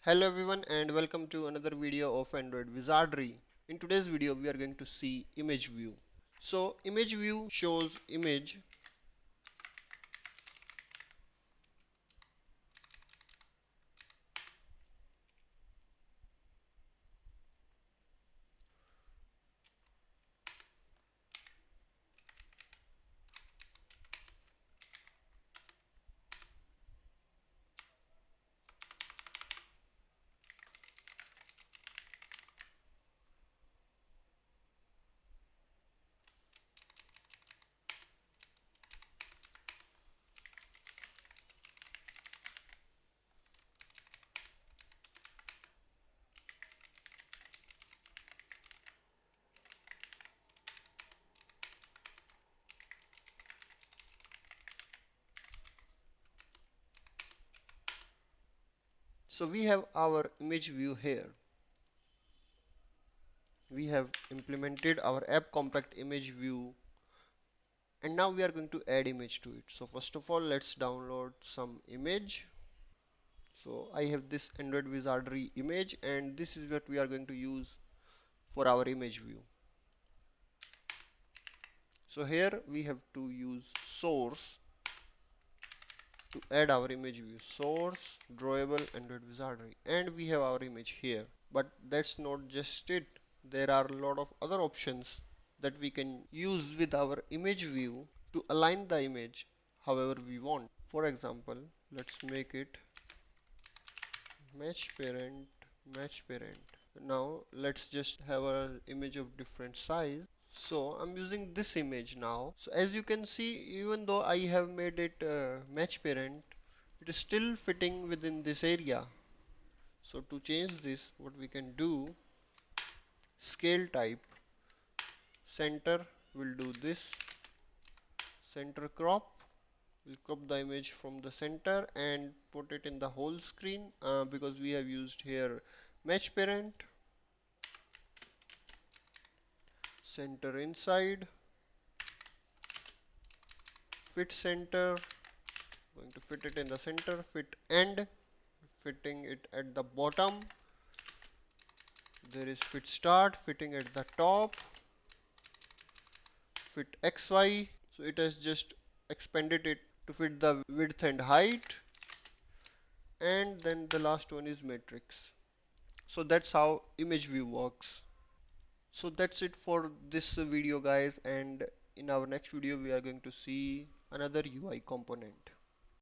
Hello everyone and welcome to another video of Android Wizardry. In today's video we are going to see image view. So image view shows image. So we have our image view here. We have implemented our AppCompatImageView and now we are going to add image to it. So first of all let's download some image. So I have this Android Wizardry image and this is what we are going to use for our image view. So here we have to use source to add our image view. Source drawable Android Wizardry and we have our image here. But that's not just it, there are a lot of other options that we can use with our image view to align the image however we want. For example, let's make it match parent, match parent. Now let's just have an image of different size. So I'm using this image now. So as you can see, even though I have made it match parent, it is still fitting within this area. So to change this, what we can do, scale type, center will do this, center crop, will crop the image from the center and put it in the whole screen because we have used here match parent, center inside, fit center, going to fit it in the center, fit end, fitting it at the bottom, there is fit start, fitting at the top, fit XY, so it has just expanded it to fit the width and height, and then the last one is matrix. So that's how image view works. So that's it for this video guys, and in our next video we are going to see another UI component.